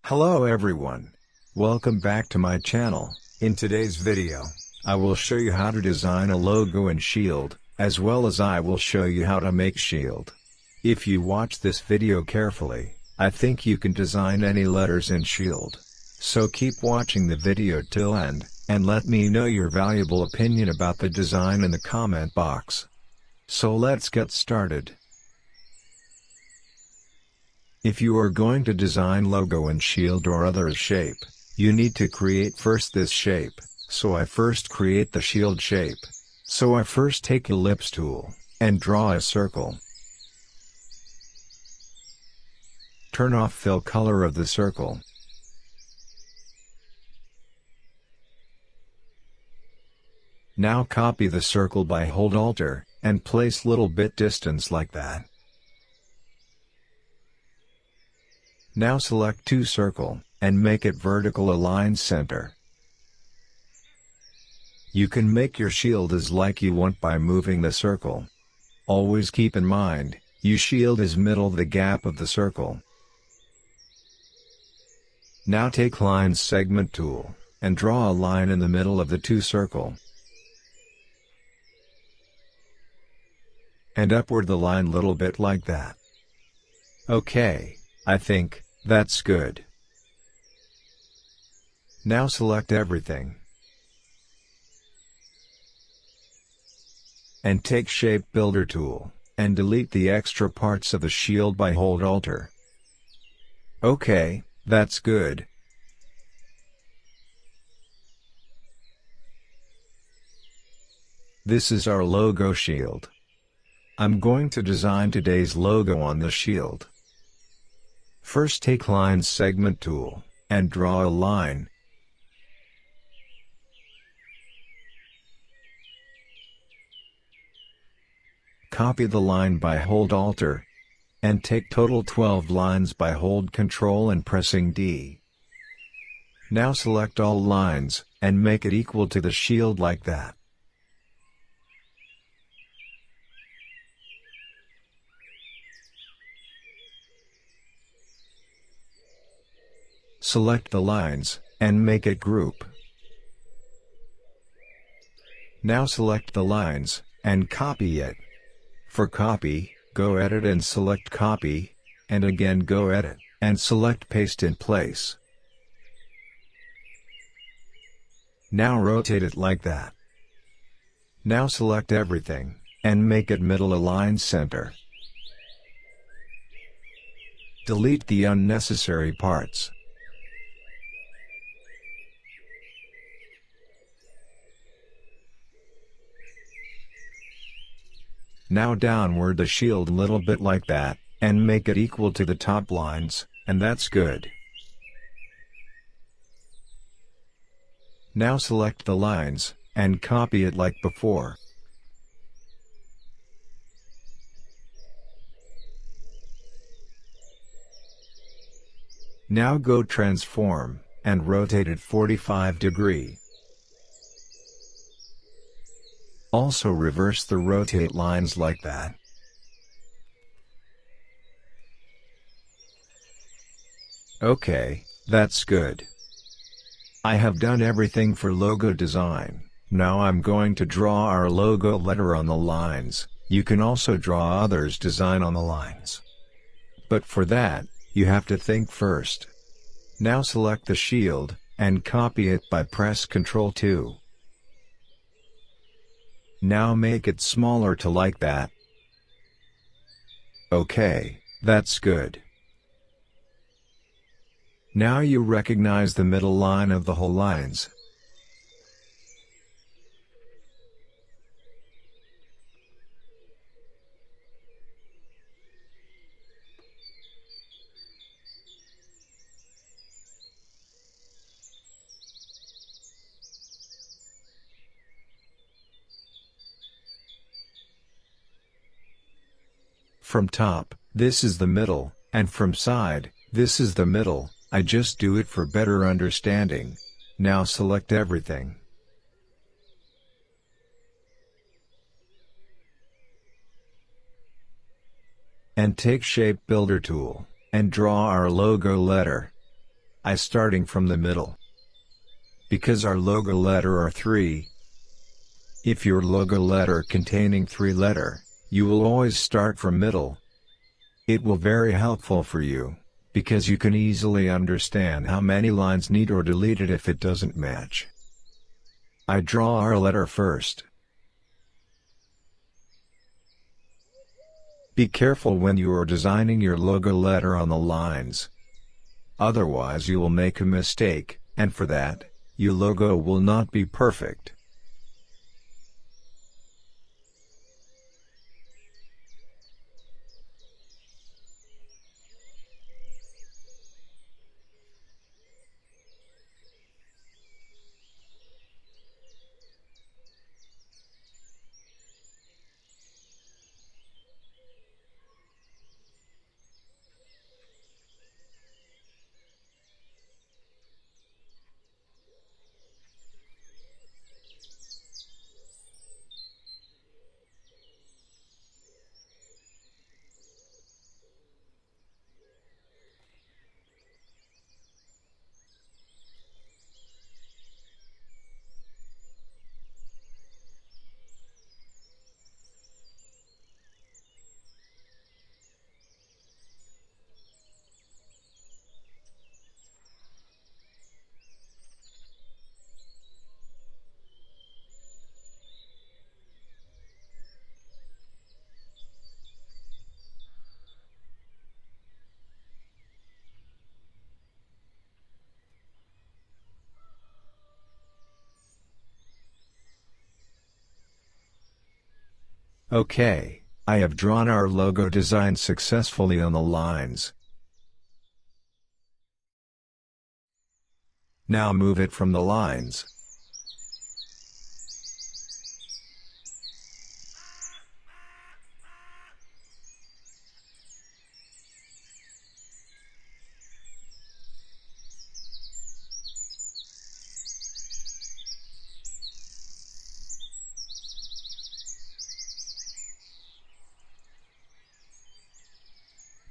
Hello everyone. Welcome back to my channel. In today's video, I will show you how to design a logo and shield, as well as I will show you how to make shield. If you watch this video carefully, I think you can design any letters in shield. So keep watching the video till end, and let me know your valuable opinion about the design in the comment box. So let's get started. If you are going to design logo and shield or other shape, you need to create first this shape, so I first create the shield shape. So I first take ellipse tool, and draw a circle. Turn off fill color of the circle. Now copy the circle by hold Alt, and place little bit distance like that. Now select to circle, and make it vertical align center. You can make your shield as like you want by moving the circle. Always keep in mind, your shield is middle the gap of the circle. Now take line segment tool, and draw a line in the middle of the to circle. And upward the line little bit like that. Okay, I think that's good. Now select everything. And take shape builder tool, and delete the extra parts of the shield by hold Alt. Okay, that's good. This is our logo shield. I'm going to design today's logo on the shield. First take line segment tool, and draw a line. Copy the line by hold Alt, and take total 12 lines by hold Ctrl and pressing D. Now select all lines, and make it equal to the shield like that. Select the lines, and make it group. Now select the lines, and copy it. For copy, go edit and select copy, and again go edit, and select paste in place. Now rotate it like that. Now select everything, and make it middle align center. Delete the unnecessary parts. Now downward the shield little bit like that, and make it equal to the top lines, and that's good. Now select the lines, and copy it like before. Now go transform, and rotate it 45 degrees. Also reverse the rotate lines like that. Okay, that's good. I have done everything for logo design. Now I'm going to draw our logo letter on the lines. You can also draw others design on the lines. But for that, you have to think first. Now select the shield, and copy it by press Ctrl 2. Now make it smaller to like that. Okay, that's good. Now you recognize the middle line of the whole lines. From top, this is the middle, and from side, this is the middle. I just do it for better understanding. Now select everything. And take shape builder tool, and draw our logo letter. I starting from the middle. Because our logo letter are 3. If your logo letter containing 3 letter, you will always start from middle. It will very helpful for you, because you can easily understand how many lines need or deleted if it doesn't match. I draw our letter first. Be careful when you are designing your logo letter on the lines. Otherwise you will make a mistake, and for that, your logo will not be perfect. Okay, I have drawn our logo design successfully on the lines. Now move it from the lines.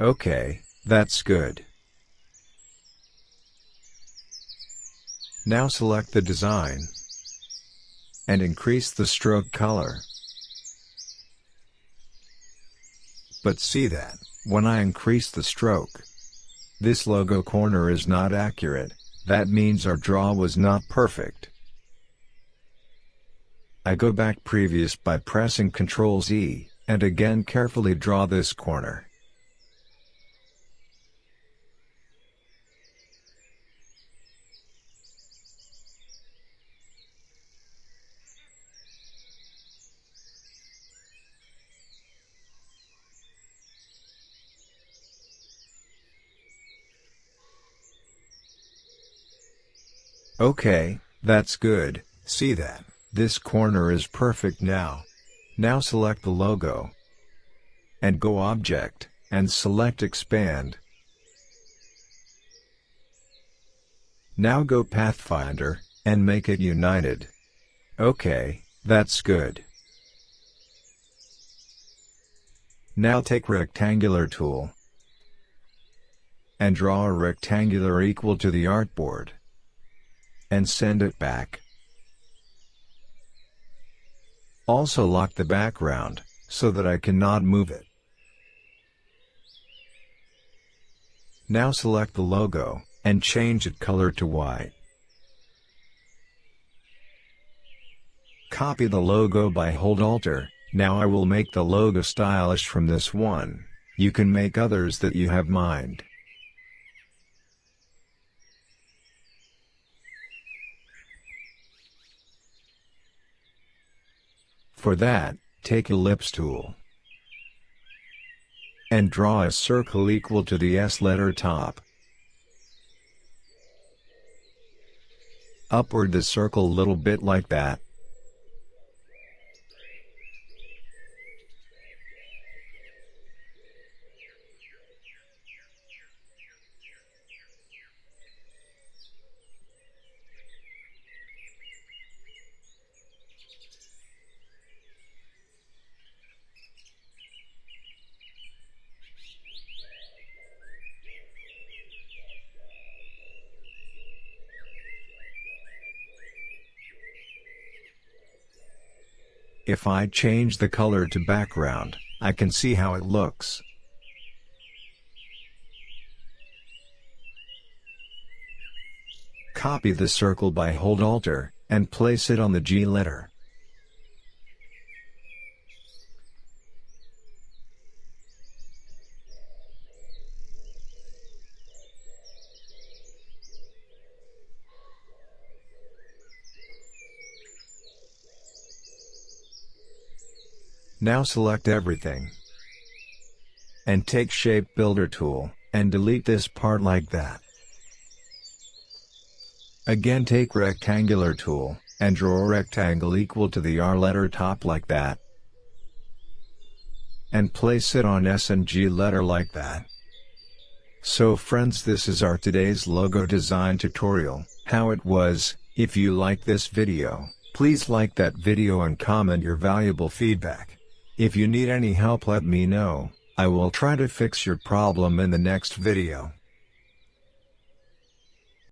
Okay, that's good. Now select the design and increase the stroke color. But see that, when I increase the stroke, this logo corner is not accurate. That means our draw was not perfect. I go back previous by pressing Ctrl Z, and again carefully draw this corner. Okay, that's good. See that, this corner is perfect now. Now select the logo, and go Object, and select Expand. Now go Pathfinder, and make it united. Okay, that's good. Now take Rectangular tool, and draw a rectangular equal to the artboard, and send it back. Also lock the background, so that I cannot move it. Now select the logo, and change its color to white. Copy the logo by Alt. Now I will make the logo stylish from this one. You can make others that you have mind. For that, take Ellipse tool, and draw a circle equal to the S letter top. Upward the circle little bit like that. If I change the color to background, I can see how it looks. Copy the circle by hold Alt and place it on the G letter. Now select everything. And take Shape Builder tool, and delete this part like that. Again take Rectangular tool, and draw a rectangle equal to the R letter top like that. And place it on S and G letter like that. So friends, this is our today's logo design tutorial. How it was. If you like this video, please like that video and comment your valuable feedback. If you need any help, let me know. I will try to fix your problem in the next video.